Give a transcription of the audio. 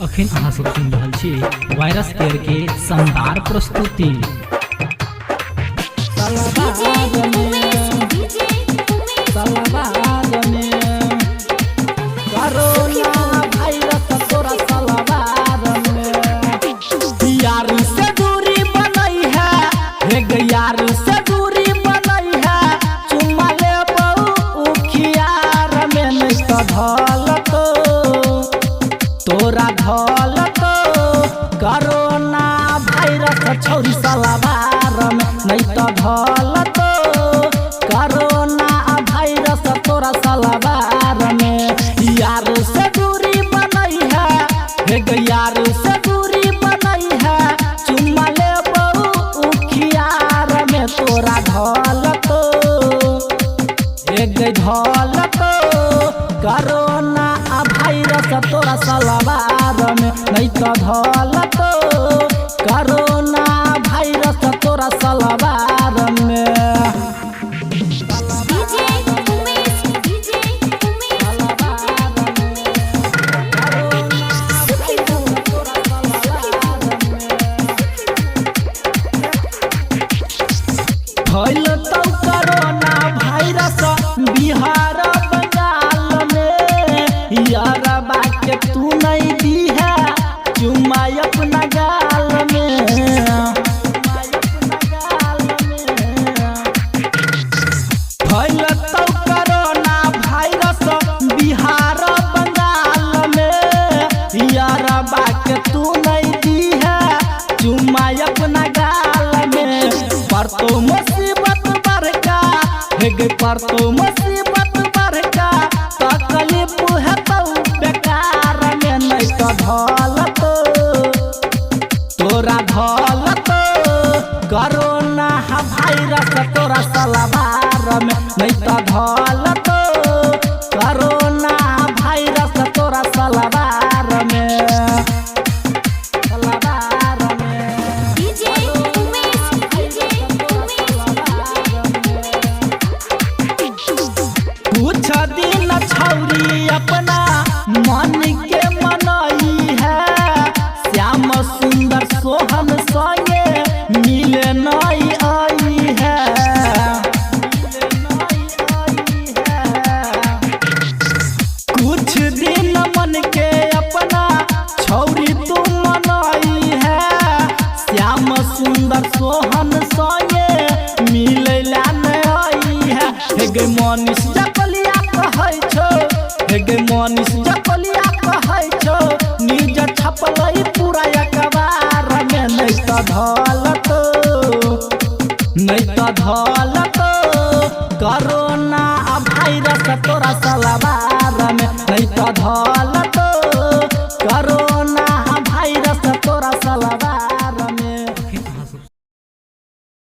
अखन अहाँ सब सुन रहल छी वायरस केयर के शानदार प्रस्तुति। तोरा धल तो कोरोना वायरस छौरी सलाबार में नहीं तो धल तो कोरोना वायरस तोरा सलाबार में यार से दूरी बनई है यार से दूरी बनई है चुम्मा ले बहु उखियार में तोरा धल तो एक धल तो कोरोना वायरस तोरा सलाबार में नहीं तो धल तो कोरोना वायरस तोरा सलाबार में। फैल तो कोरोना वायरस बिहार बंगाल में यार बाके तू नहीं दी है चुम्मा अपना गाल में फैल तो कोरोना वायरस बिहार बंगाल में यार बाके तू नहीं दी है चुम्मा अपना गाल में। पर तो मुसीबत बड़का पर तो मुसीबत बड़का तकलीफ है तो बेकार में नहीं तो धल तो तोरा धल तो कोरोना वायरस तोरा सलाबार में नहीं तो धल तो कोरोना वायरस तोरा सलाबार में कुछ दिन छौरी अपना मन के मनई है श्याम सुंदर सोहन संगे मिले नहीं आई है कुछ दिन मन के अपना छौरी तू मनई है श्याम सुंदर सोहन संगे मिले ला नहीं आई है। मनीष जपलिया कहै छो मनीष जपलिया कहै छो निज छपलई पूरा अखबार में नहीं तो धल तो कोरोना वायरस तोरा सलाबार में नहीं तो धल तो